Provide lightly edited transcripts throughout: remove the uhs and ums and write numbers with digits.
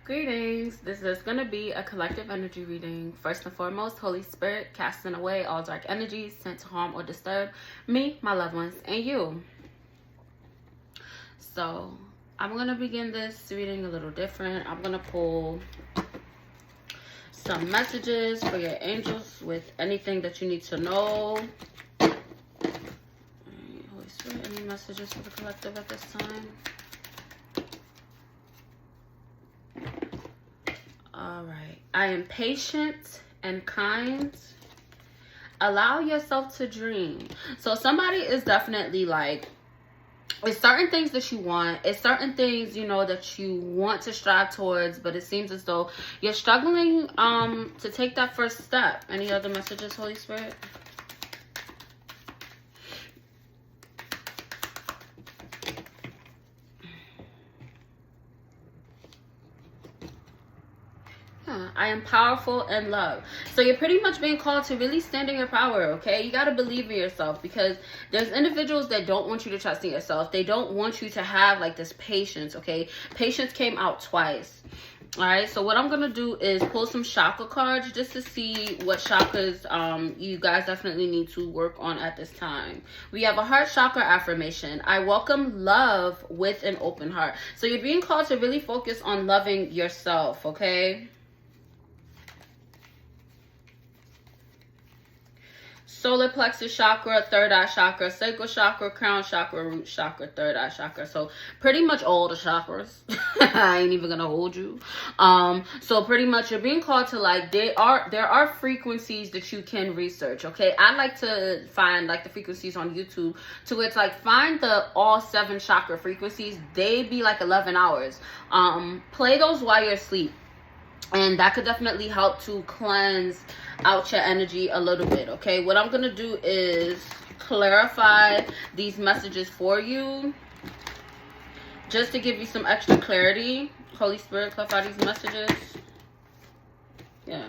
Greetings. This is going to be a collective energy reading. First and foremost, Holy Spirit, casting away all dark energies sent to harm or disturb me, my loved ones, and you. So, I'm going to begin this reading a little different. I'm going to pull some messages for your angels with anything that you need to know. Holy Spirit, any messages for the collective at this time? All right. I am patient and kind. Allow yourself to dream. So somebody is definitely like, it's certain things that you want. It's certain things, you know, that you want to strive towards, but it seems as though you're struggling to take that first step. Any other messages, Holy Spirit? I am powerful and love. So you're pretty much being called to really stand in your power, okay? You got to believe in yourself, because there's individuals that don't want you to trust in yourself. They don't want you to have like this patience, okay? Patience came out twice. All right, so what I'm going to do is pull some chakra cards just to see what chakras you guys definitely need to work on at this time. We have a heart chakra affirmation. I welcome love with an open heart. So you're being called to really focus on loving yourself, okay? Solar plexus chakra, third eye chakra, sacral chakra, crown chakra, root chakra, third eye chakra. So pretty much all the chakras. I ain't even gonna hold you. So pretty much you're being called to, like, there are frequencies that you can research, okay? I like to find like the frequencies on YouTube, to where it's like find the all 7 chakra frequencies. They be like 11 hours. Play those while you're asleep. And that could definitely help to cleanse out your energy a little bit, okay? What I'm going to do is clarify these messages for you, just to give you some extra clarity. Holy Spirit, clarify these messages. Yeah.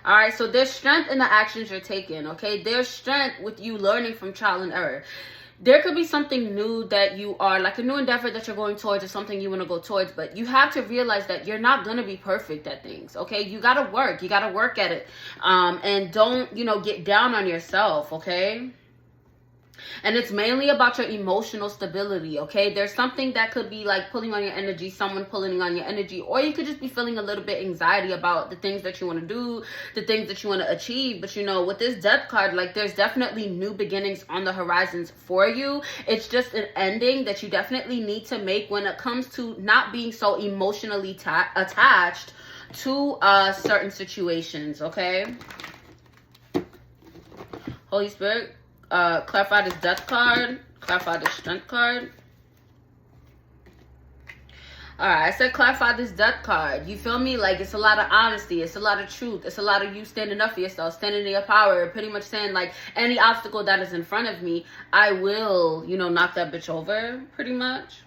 All right, so there's strength in the actions you're taking, okay? There's strength with you learning from trial and error. There could be something new that you are, like a new endeavor that you're going towards, or something you want to go towards, but you have to realize that you're not going to be perfect at things, okay? You got to work. You got to work at it. And don't, you know, get down on yourself, okay? And it's mainly about your emotional stability, okay? There's something that could be like pulling on your energy, someone pulling on your energy, or you could just be feeling a little bit anxiety about the things that you want to do, the things that you want to achieve. But, you know, with this Death card, like, there's definitely new beginnings on the horizons for you. It's just an ending that you definitely need to make when it comes to not being so emotionally attached to certain situations, okay? Holy Spirit, clarify this Death card, clarify this Strength card. Alright, I said clarify this Death card. You feel me? Like, it's a lot of honesty, it's a lot of truth, it's a lot of you standing up for yourself, standing in your power, pretty much saying, like, any obstacle that is in front of me, I will, you know, knock that bitch over, pretty much.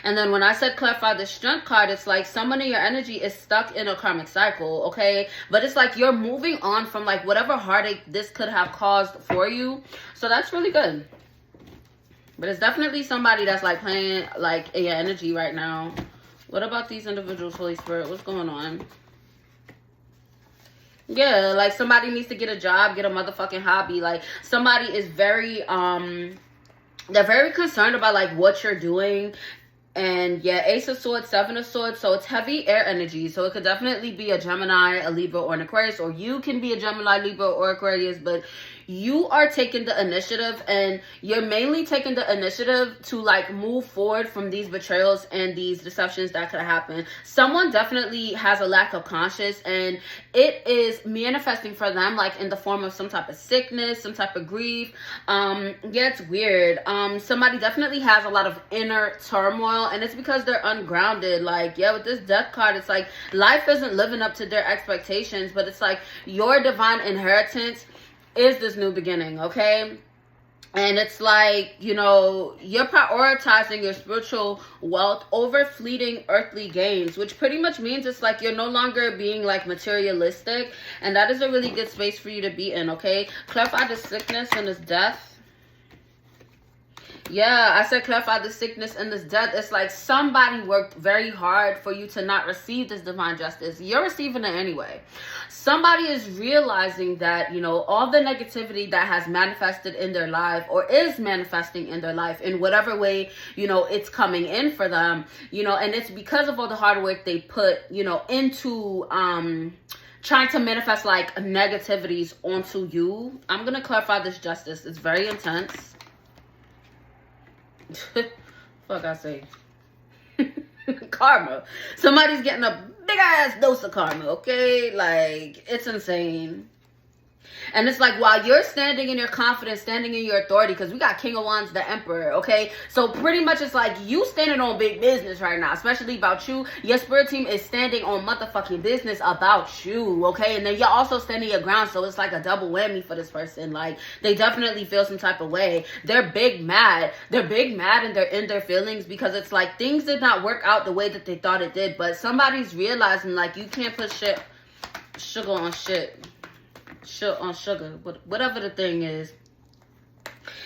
And then when I said clarify the Strength card, it's like someone in your energy is stuck in a karmic cycle, okay? But it's like you're moving on from, like, whatever heartache this could have caused for you. So that's really good. But it's definitely somebody that's, like, playing, like, in your energy right now. What about these individuals, Holy Spirit? What's going on? Yeah, like, somebody needs to get a job, get a motherfucking hobby. Like, somebody is very, they're very concerned about, like, what you're doing. And yeah, Ace of Swords, 7 of Swords. So it's heavy air energy. So it could definitely be a Gemini, a Libra, or an Aquarius. Or you can be a Gemini, Libra, or Aquarius. But you are taking the initiative. And you're mainly taking the initiative to, like, move forward from these betrayals and these deceptions that could happen. Someone definitely has a lack of conscience. And it is manifesting for them, like, in the form of some type of sickness, some type of grief. Yeah, it's weird. Somebody definitely has a lot of inner turmoil. And it's because they're ungrounded. Like, yeah, with this Death card, it's like life isn't living up to their expectations, but it's like your divine inheritance is this new beginning, okay? And it's like, you know, you're prioritizing your spiritual wealth over fleeting earthly gains, which pretty much means it's like you're no longer being, like, materialistic. And that is a really good space for you to be in, okay? Clarify the sickness and this death. Yeah, I said clarify the sickness and this death. It's like somebody worked very hard for you to not receive this divine justice. You're receiving it anyway. Somebody is realizing that, you know, all the negativity that has manifested in their life or is manifesting in their life in whatever way, you know, it's coming in for them, you know, and it's because of all the hard work they put, you know, into trying to manifest like negativities onto you. I'm going to clarify this justice. It's very intense. Fuck I say. Karma. Somebody's getting a big ass dose of karma, okay? Like, it's insane. And it's like, while you're standing in your confidence, standing in your authority, because we got King of Wands, the Emperor, okay? So pretty much it's like you standing on big business right now, especially about you. Your spirit team is standing on motherfucking business about you, okay? And then you're also standing your ground, so it's like a double whammy for this person. Like, they definitely feel some type of way. They're big mad. They're big mad and they're in their feelings because it's like things did not work out the way that they thought it did. But somebody's realizing, like, you can't put sugar on shit. On sugar, whatever the thing is.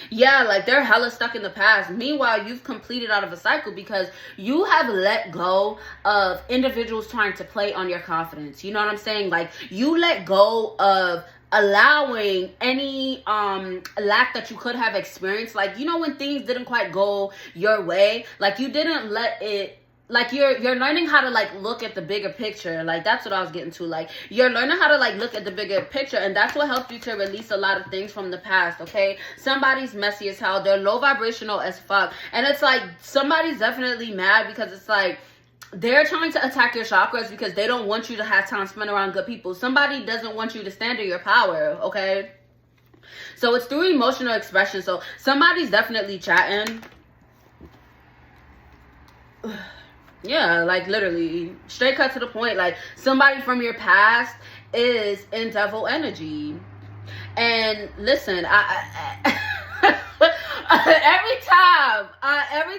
Yeah, like they're hella stuck in the past. Meanwhile, you've completed out of a cycle because you have let go of individuals trying to play on your confidence. You know what I'm saying? Like, you let go of allowing any lack that you could have experienced. Like, you know, when things didn't quite go your way, like you didn't let it. Like, you're learning how to, like, look at the bigger picture. Like, that's what I was getting to. Like, you're learning how to, like, look at the bigger picture. And that's what helped you to release a lot of things from the past, okay? Somebody's messy as hell. They're low vibrational as fuck. And it's like, somebody's definitely mad because it's like, they're trying to attack your chakras because they don't want you to have time spent around good people. Somebody doesn't want you to stand in your power, okay? So, it's through emotional expression. So, somebody's definitely chatting. Yeah, like literally straight cut to the point. Like, somebody from your past is in devil energy. And listen, every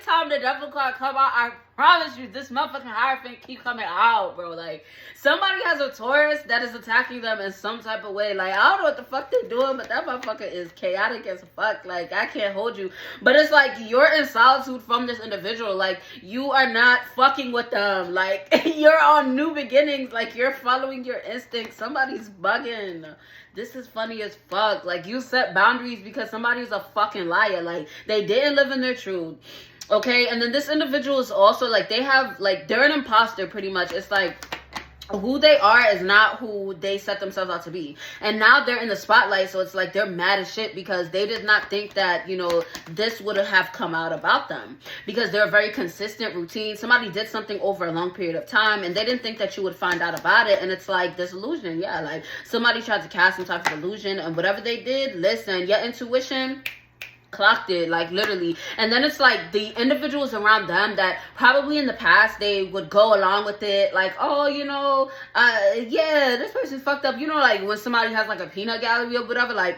time the devil card come out, I promise you, this motherfucking Hierophant keep coming out, bro. Like, somebody has a Taurus that is attacking them in some type of way. Like, I don't know what the fuck they're doing, but that motherfucker is chaotic as fuck. Like, I can't hold you. But it's like, you're in solitude from this individual. Like, you are not fucking with them. Like, you're on new beginnings. Like, you're following your instincts. Somebody's bugging. This is funny as fuck. Like, you set boundaries because somebody's a fucking liar. Like, they didn't live in their truth. Okay, and then this individual is also, like, they have, like, they're an imposter pretty much. It's like, who they are is not who they set themselves out to be. And now they're in the spotlight, so it's like they're mad as shit because they did not think that, you know, this would have come out about them. Because they're a very consistent routine. Somebody did something over a long period of time, and they didn't think that you would find out about it. And it's like this illusion, yeah, like somebody tried to cast some type of illusion, and whatever they did, listen, your intuition clocked it, like literally. And then it's like the individuals around them that probably in the past they would go along with it, like, oh, you know, yeah, this person's fucked up, you know, like when somebody has like a peanut gallery or whatever, like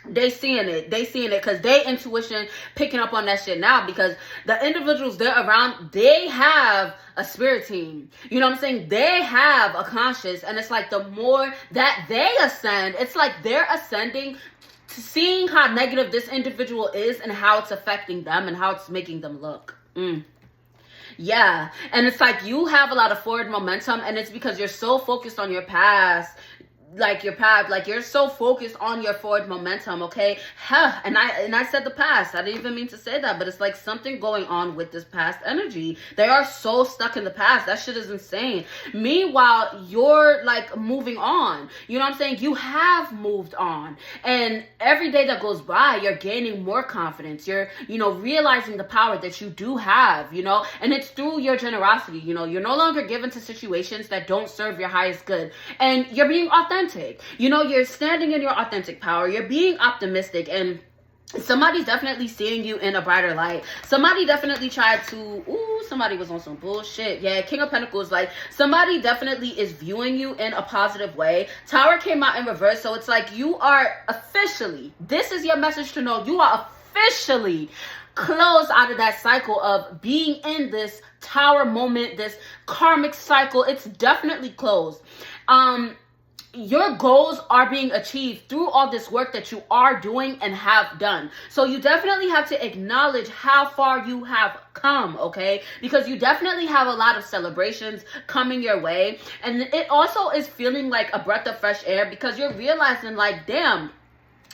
they seeing it because they intuition picking up on that shit now, because the individuals they're around, they have a spirit team, you know what I'm saying? They have a conscious, and it's like the more that they ascend, it's like they're ascending, seeing how negative this individual is and how it's affecting them and how it's making them look. Yeah, and it's like you have a lot of forward momentum, and it's because you're so focused on your past, like your path, like you're so focused on your forward momentum, okay? And I said the past, I didn't even mean to say that, but it's like something going on with this past energy. They are so stuck in the past. That shit is insane. Meanwhile, you're like moving on, you know what I'm saying? You have moved on, and every day that goes by, you're gaining more confidence. You're, you know, realizing the power that you do have, you know, and it's through your generosity. You know, you're no longer given to situations that don't serve your highest good, and you're being authentic. You know, you're standing in your authentic power. You're being optimistic, and somebody's definitely seeing you in a brighter light. Somebody definitely tried to, somebody was on some bullshit. Yeah, King of Pentacles, like somebody definitely is viewing you in a positive way. Tower came out in reverse, so it's like you are officially, this is your message to know, you are officially close out of that cycle of being in this tower moment, this karmic cycle. It's definitely closed. your goals are being achieved through all this work that you are doing and have done. So you definitely have to acknowledge how far you have come, okay? Because you definitely have a lot of celebrations coming your way. And it also is feeling like a breath of fresh air, because you're realizing like, damn,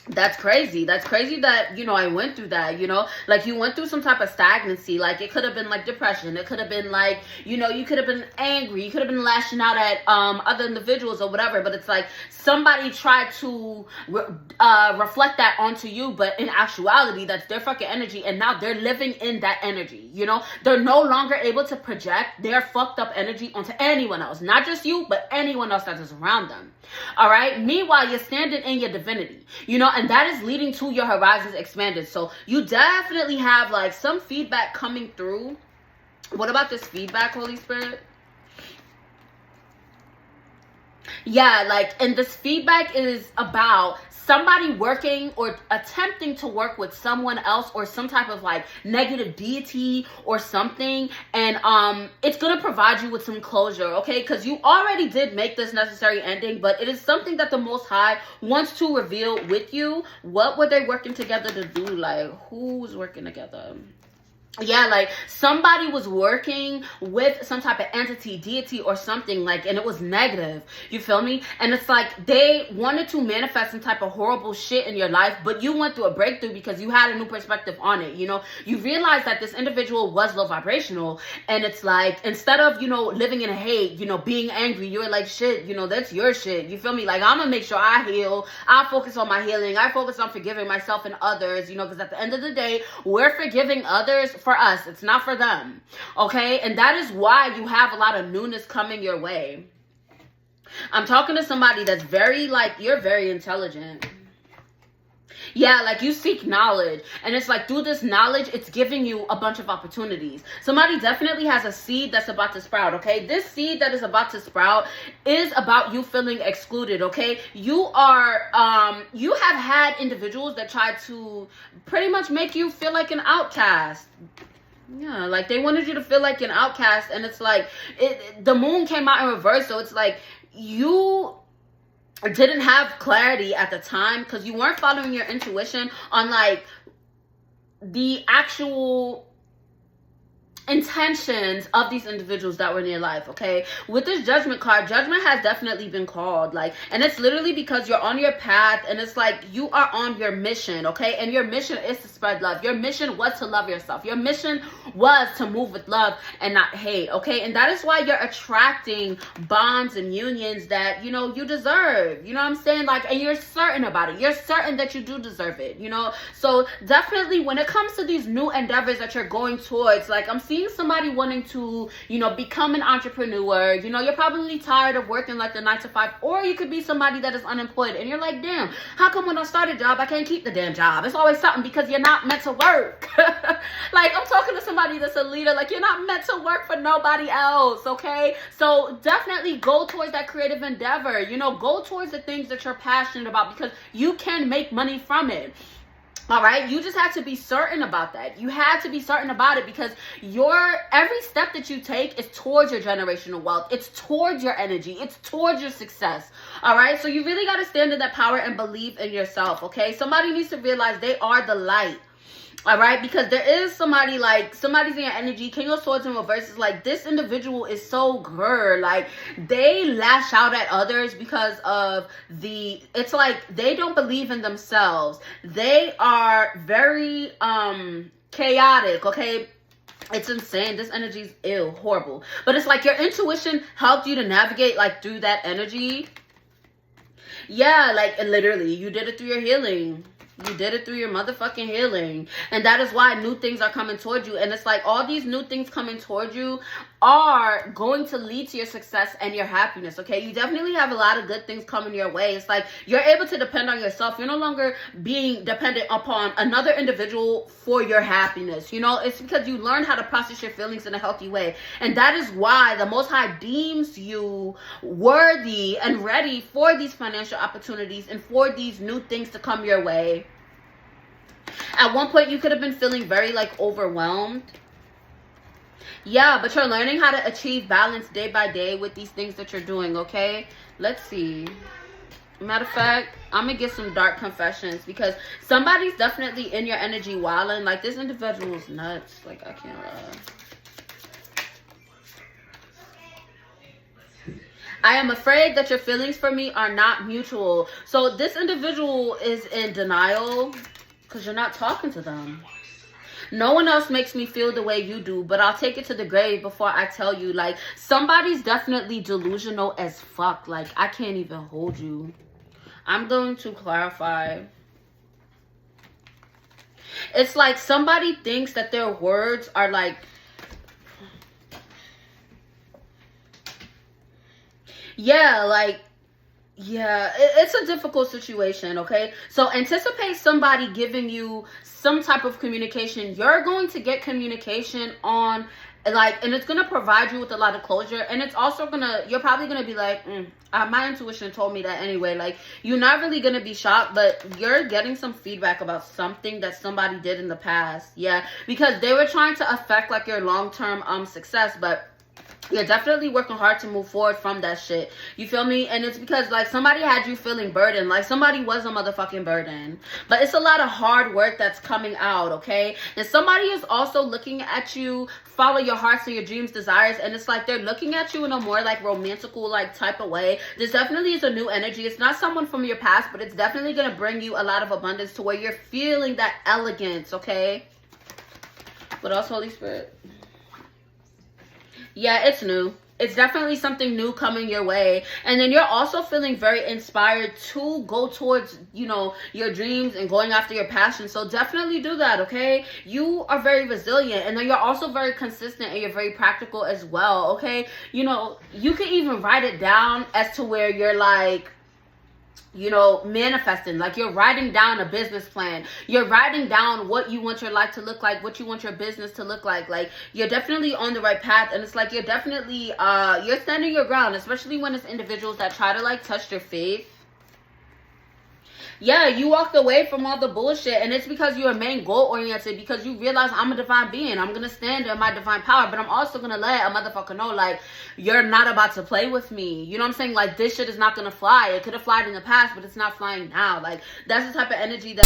that's crazy. That's crazy that, you know, I went through that, you know, like you went through some type of stagnancy. Like it could have been like depression. It could have been like, you know, you could have been angry. You could have been lashing out at other individuals or whatever. But it's like somebody tried to reflect that onto you. But in actuality, that's their fucking energy. And now they're living in that energy, you know, they're no longer able to project their fucked up energy onto anyone else. Not just you, but anyone else that is around them. All right. Meanwhile, you're standing in your divinity, you know, and that is leading to your horizons expanded. So you definitely have like some feedback coming through. What about this feedback, Holy Spirit? Yeah, like, and this feedback is about somebody working or attempting to work with someone else or some type of like negative deity or something, and it's gonna provide you with some closure, okay? Because you already did make this necessary ending, but it is something that the Most High wants to reveal with you. What were they working together to do? Like, who was working together? Yeah, like somebody was working with some type of entity, deity or something, like, and it was negative, you feel me? And it's like they wanted to manifest some type of horrible shit in your life, but you went through a breakthrough because you had a new perspective on it, you know? You realized that this individual was low vibrational, and it's like, instead of, you know, living in hate, you know, being angry, you were like, shit, you know, that's your shit, you feel me? Like, I'm gonna make sure I heal, I focus on my healing, I focus on forgiving myself and others, you know, because at the end of the day, we're forgiving others for us. It's not for them. Okay? And that is why you have a lot of newness coming your way. I'm talking to somebody that's very, like, you're very intelligent. Yeah, like you seek knowledge, and it's like through this knowledge, it's giving you a bunch of opportunities. Somebody definitely has a seed that's about to sprout, okay? This seed that is about to sprout is about you feeling excluded, okay? You are, you have had individuals that try to pretty much make you feel like an outcast. Yeah, like they wanted you to feel like an outcast, and it's like, the moon came out in reverse, so it's like you didn't have clarity at the time because you weren't following your intuition on like the actual intentions of these individuals that were in your life, okay? With this judgment card, judgment has definitely been called, like, and it's literally because you're on your path, and it's like you are on your mission, okay? And your mission is to spread love. Your mission was to love yourself. Your mission was to move with love and not hate, okay? And that is why you're attracting bonds and unions that, you know, you deserve, you know what I'm saying? Like, and you're certain about it. You're certain that you do deserve it, you know? So definitely when it comes to these new endeavors that you're going towards, like, I'm seeing somebody wanting to, you know, become an entrepreneur. You know, you're probably tired of working like the 9 to 5, or you could be somebody that is unemployed and you're like, damn, how come when I start a job I can't keep the damn job? It's always something, because you're not meant to work. Like, I'm talking to somebody that's a leader, like, you're not meant to work for nobody else, okay? So definitely go towards that creative endeavor, you know, go towards the things that you're passionate about, because you can make money from it. All right, you just have to be certain about that. You have to be certain about it, because every step that you take is towards your generational wealth. It's towards your energy. It's towards your success. All right, so you really got to stand in that power and believe in yourself, okay? Somebody needs to realize they are the light. All right, because there is somebody, like, somebody's in your energy. King of Swords in reverse is like, this individual is so good. Like, they lash out at others because of it's like they don't believe in themselves. They are very chaotic, okay? It's insane. This energy is ill, horrible. But it's like your intuition helped you to navigate, like, through that energy. Yeah, like, literally, you did it through your healing. You did it through your motherfucking healing. And that is why new things are coming towards you. And it's like all these new things coming towards you are going to lead to your success and your happiness, okay? You definitely have a lot of good things coming your way. It's like you're able to depend on yourself. You're no longer being dependent upon another individual for your happiness. You know, it's because you learn how to process your feelings in a healthy way. And that is why the Most High deems you worthy and ready for these financial opportunities and for these new things to come your way. At one point, you could have been feeling very, like, overwhelmed. Yeah, but you're learning how to achieve balance day by day with these things that you're doing, okay? Let's see. Matter of fact, I'm gonna get some dark confessions because somebody's definitely in your energy wilding. Like, this individual's nuts. Like, I can't I am afraid that your feelings for me are not mutual. So this individual is in denial because you're not talking to them. No one else makes me feel the way you do, but I'll take it to the grave before I tell you. Like, somebody's definitely delusional as fuck. Like, I can't even hold you. I'm going to clarify. It's like somebody thinks that their words are like... Yeah, like... Yeah, it's a difficult situation, okay? So anticipate somebody giving you some type of communication. You're going to get communication on, like, and it's going to provide you with a lot of closure. And it's also going to, you're probably going to be like, my intuition told me that anyway. Like, you're not really going to be shocked, but you're getting some feedback about something that somebody did in the past. Yeah, because they were trying to affect, like, your long-term success, but you're definitely working hard to move forward from that shit. You feel me? And it's because, like, somebody had you feeling burdened. Like, somebody was a motherfucking burden. But it's a lot of hard work that's coming out, okay? And somebody is also looking at you, follow your hearts and your dreams, desires. And it's like they're looking at you in a more, like, romantical, like, type of way. This definitely is a new energy. It's not someone from your past, but it's definitely going to bring you a lot of abundance to where you're feeling that elegance, okay? What else, Holy Spirit? Yeah, it's new. It's definitely something new coming your way. And then you're also feeling very inspired to go towards, you know, your dreams and going after your passion. So definitely do that, okay? You are very resilient. And then you're also very consistent and you're very practical as well, okay? You know, you can even write it down as to where you're like, you know, manifesting. Like, you're writing down a business plan. You're writing down what you want your life to look like, what you want your business to look like. Like, you're definitely on the right path. And it's like you're definitely you're standing your ground, especially when it's individuals that try to, like, touch your faith. Yeah, you walked away from all the bullshit, and it's because you are main goal-oriented, because you realize I'm a divine being. I'm going to stand in my divine power, but I'm also going to let a motherfucker know, like, you're not about to play with me. You know what I'm saying? Like, this shit is not going to fly. It could have flied in the past, but it's not flying now. Like, that's the type of energy that